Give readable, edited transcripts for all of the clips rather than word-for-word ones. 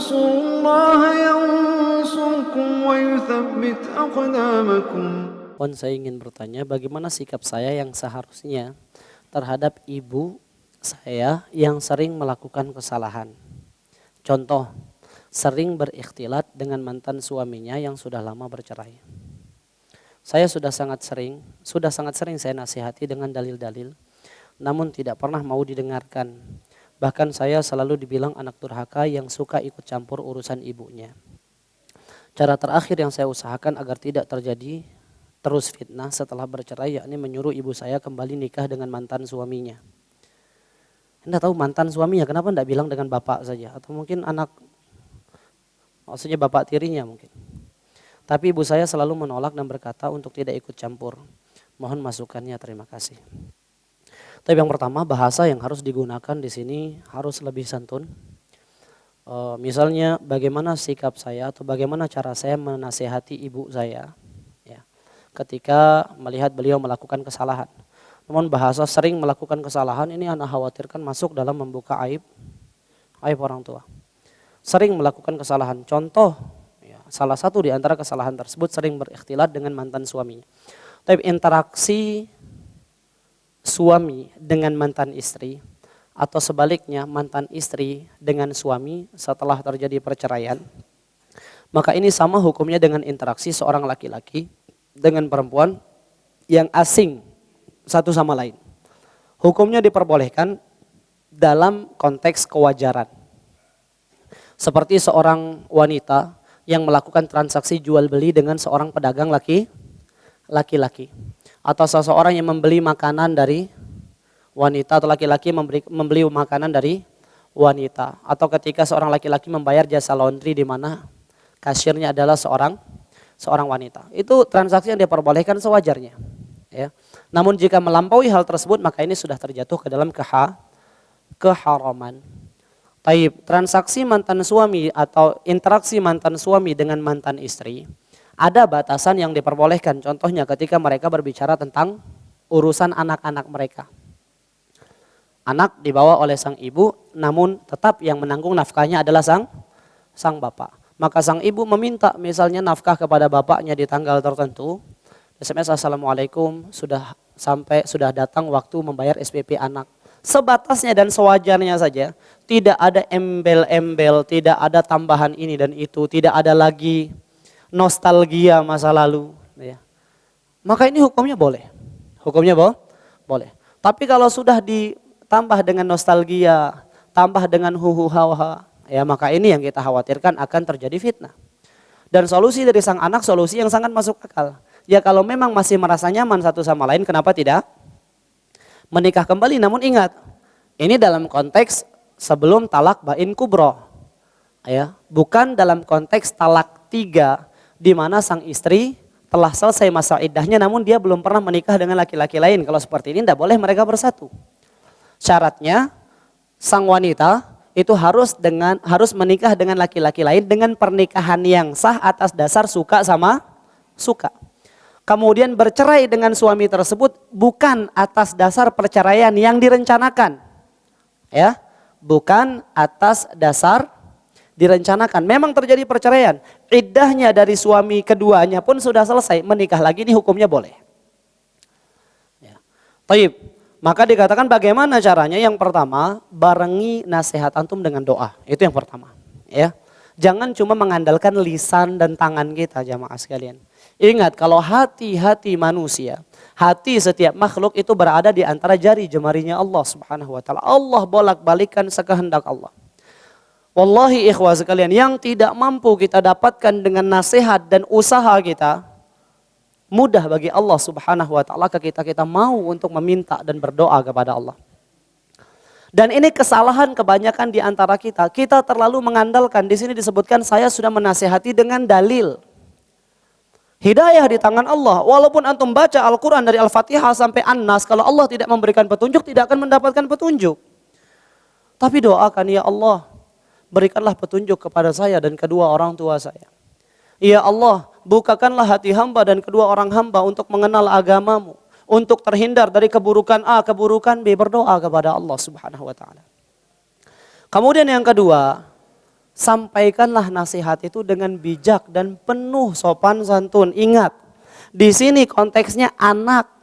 تنصروا الله ينصركم ويثبت أقدامكم. Saya ingin bertanya, bagaimana sikap saya yang seharusnya terhadap ibu saya yang sering melakukan kesalahan? Contoh, sering berikhtilat dengan mantan suaminya yang sudah lama bercerai. Saya sudah sangat sering saya nasihati dengan dalil-dalil, namun tidak pernah mau didengarkan. Bahkan saya selalu dibilang anak durhaka yang suka ikut campur urusan ibunya. Cara terakhir yang saya usahakan agar tidak terjadi terus fitnah setelah bercerai, yakni menyuruh ibu saya kembali nikah dengan mantan suaminya. Anda tahu mantan suaminya, kenapa tidak bilang dengan bapak saja? Atau mungkin maksudnya bapak tirinya mungkin. Tapi ibu saya selalu menolak dan berkata untuk tidak ikut campur. Mohon masukannya, terima kasih. Tapi yang pertama, bahasa yang harus digunakan di sini harus lebih santun. Misalnya bagaimana sikap saya atau bagaimana cara saya menasihati ibu saya ketika melihat beliau melakukan kesalahan. Namun bahasa sering melakukan kesalahan ini Anda khawatirkan masuk dalam membuka aib orang tua. Sering melakukan kesalahan. Contoh, salah satu di antara kesalahan tersebut sering berikhtilat dengan mantan suaminya. Tapi interaksi suami dengan mantan istri atau sebaliknya mantan istri dengan suami setelah terjadi perceraian, maka ini sama hukumnya dengan interaksi seorang laki-laki dengan perempuan yang asing satu sama lain. Hukumnya diperbolehkan dalam konteks kewajaran. Seperti seorang wanita yang melakukan transaksi jual beli dengan seorang pedagang laki-laki. Atau seseorang yang membeli makanan dari wanita atau laki-laki membeli makanan dari wanita. Atau ketika seorang laki-laki membayar jasa laundry di mana kasirnya adalah seorang wanita. Itu transaksi yang diperbolehkan sewajarnya. Ya. Namun jika melampaui hal tersebut maka ini sudah terjatuh ke dalam keharaman. Taib, transaksi mantan suami atau interaksi mantan suami dengan mantan istri ada batasan yang diperbolehkan. Contohnya ketika mereka berbicara tentang urusan anak-anak mereka. Anak dibawa oleh sang ibu, namun tetap yang menanggung nafkahnya adalah sang bapak. Maka sang ibu meminta misalnya nafkah kepada bapaknya di tanggal tertentu. SMS assalamualaikum, sudah datang waktu membayar SPP anak. Sebatasnya dan sewajarnya saja, tidak ada embel-embel, tidak ada tambahan ini dan itu, tidak ada lagi nostalgia masa lalu. Ya. Maka ini hukumnya boleh. Boleh. Tapi kalau sudah ditambah dengan nostalgia, tambah dengan hu-hu-ha-ha, ya maka ini yang kita khawatirkan akan terjadi fitnah. Dan solusi dari sang anak solusi yang sangat masuk akal. Ya kalau memang masih merasa nyaman satu sama lain, kenapa tidak menikah kembali? Namun ingat, ini dalam konteks sebelum talak bain kubro. Ya, bukan dalam konteks talak 3 di mana sang istri telah selesai masa iddahnya namun dia belum pernah menikah dengan laki-laki lain. Kalau seperti ini tidak boleh mereka bersatu. Syaratnya sang wanita itu harus menikah dengan laki-laki lain dengan pernikahan yang sah atas dasar suka sama suka. Kemudian bercerai dengan suami tersebut bukan atas dasar perceraian yang direncanakan. Ya, bukan atas dasar direncanakan. Memang terjadi perceraian, iddahnya dari suami keduanya pun sudah selesai, menikah lagi ini hukumnya boleh. Ya. Taib. Maka dikatakan bagaimana caranya? Yang pertama, barengi nasihat antum dengan doa. Itu yang pertama. Ya. Jangan cuma mengandalkan lisan dan tangan kita, jamaah sekalian. Ingat kalau hati manusia, hati setiap makhluk itu berada di antara jari jemarinya Allah Subhanahu wa taala. Allah bolak-balikan sekehendak Allah. Wallahi ikhwah sekalian, yang tidak mampu kita dapatkan dengan nasihat dan usaha kita, mudah bagi Allah Subhanahu wa taala kita mau untuk meminta dan berdoa kepada Allah. Dan ini kesalahan kebanyakan di antara kita. Kita terlalu mengandalkan, di sini disebutkan saya sudah menasihati dengan dalil. Hidayah di tangan Allah. Walaupun antum baca Al-Quran dari Al-Fatihah sampai An-Nas, kalau Allah tidak memberikan petunjuk, tidak akan mendapatkan petunjuk. Tapi doakan, ya Allah, berikanlah petunjuk kepada saya dan kedua orang tua saya. Ya Allah, bukakanlah hati hamba dan kedua orang hamba untuk mengenal agamamu. Untuk terhindar dari keburukan A, keburukan B, berdoa kepada Allah Subhanahu wa taala. Kemudian yang kedua, sampaikanlah nasihat itu dengan bijak dan penuh sopan santun. Ingat, di sini konteksnya anak.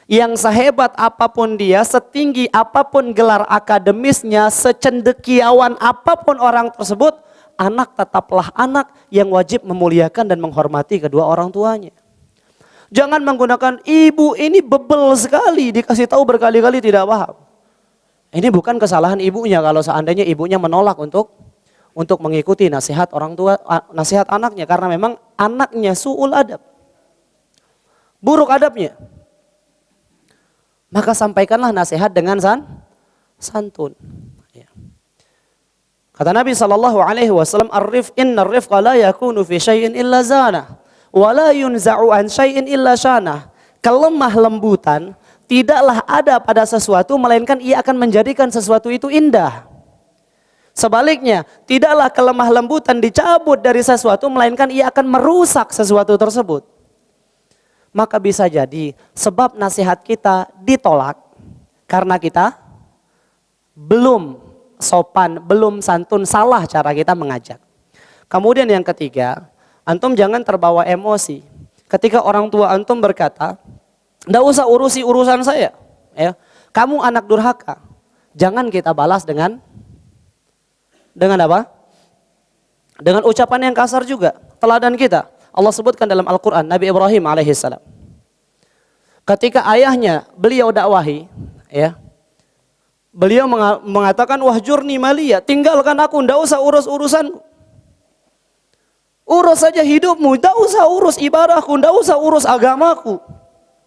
Yang sehebat apapun dia, setinggi apapun gelar akademisnya, secendekiawan apapun orang tersebut, anak tetaplah anak yang wajib memuliakan dan menghormati kedua orang tuanya. Jangan menggunakan ibu ini bebel sekali, dikasih tahu berkali-kali tidak paham. Ini bukan kesalahan ibunya kalau seandainya ibunya menolak untuk mengikuti nasihat orang tua, nasihat anaknya, karena memang anaknya su'ul adab. Buruk adabnya. Maka sampaikanlah nasihat dengan santun. Ya. Kata Nabi SAW, inna rifqa la yakunu fi syai'in illa zana, wa la yunza'u an syai'in illa syana. Kelemah lembutan tidaklah ada pada sesuatu, melainkan ia akan menjadikan sesuatu itu indah. Sebaliknya, tidaklah kelemah lembutan dicabut dari sesuatu, melainkan ia akan merusak sesuatu tersebut. Maka bisa jadi sebab nasihat kita ditolak karena kita belum sopan, belum santun, salah cara kita mengajak. Kemudian yang ketiga, antum jangan terbawa emosi. Ketika orang tua antum berkata, "Nggak usah urusi urusan saya." Ya, kamu anak durhaka. Jangan kita balas dengan apa? Dengan ucapan yang kasar juga. Teladan kita. Allah sebutkan dalam Al-Quran, Nabi Ibrahim alaihissalam. Ketika ayahnya beliau dakwahi, ya, beliau mengatakan, wahjurni maliya, tinggalkan aku, ndak usah urus urusanmu. Urus saja hidupmu, ndak usah urus ibadahku, ndak usah urus agamaku.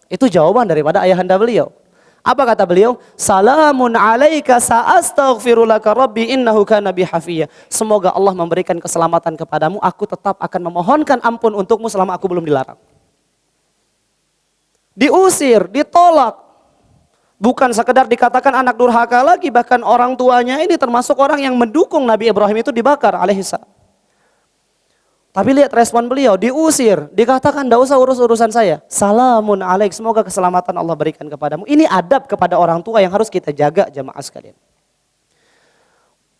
Itu jawaban daripada ayahanda beliau. Apa kata beliau? Salamun alaika sa'astaghfirulaka rabbi innahu kana bi hafiya. Semoga Allah memberikan keselamatan kepadamu, aku tetap akan memohonkan ampun untukmu selama aku belum dilarang. Diusir, ditolak. Bukan sekedar dikatakan anak durhaka lagi, bahkan orang tuanya ini termasuk orang yang mendukung Nabi Ibrahim itu dibakar alaihissalam. Tapi lihat respon beliau, diusir, dikatakan tidak usah urus urusan saya. Salamun alaik, semoga keselamatan Allah berikan kepadamu. Ini adab kepada orang tua yang harus kita jaga jamaah sekalian.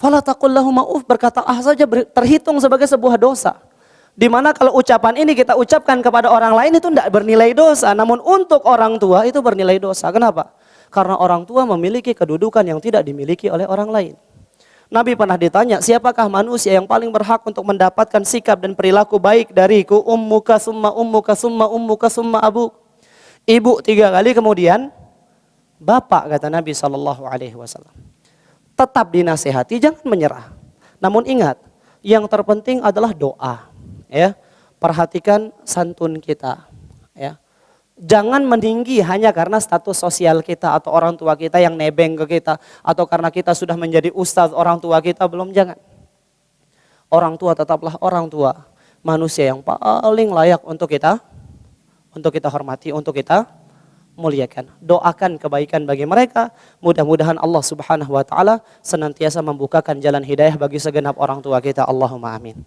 Fala taqul lahu ma'uf, berkata saja terhitung sebagai sebuah dosa. Dimana kalau ucapan ini kita ucapkan kepada orang lain itu tidak bernilai dosa. Namun untuk orang tua itu bernilai dosa. Kenapa? Karena orang tua memiliki kedudukan yang tidak dimiliki oleh orang lain. Nabi pernah ditanya, siapakah manusia yang paling berhak untuk mendapatkan sikap dan perilaku baik dariku? Ummuka summa ummuka summa ummuka summa abu. Ibu 3 kali, kemudian bapak, kata Nabi SAW. Tetap dinasihati, jangan menyerah. Namun ingat, yang terpenting adalah doa. Ya, perhatikan santun kita. Ya. Jangan meninggi hanya karena status sosial kita atau orang tua kita yang nebeng ke kita, atau karena kita sudah menjadi ustadz orang tua kita, belum, jangan. Orang tua tetaplah orang tua, manusia yang paling layak untuk kita hormati, untuk kita muliakan. Doakan kebaikan bagi mereka, mudah-mudahan Allah Subhanahu wa taala senantiasa membukakan jalan hidayah bagi segenap orang tua kita. Allahumma amin.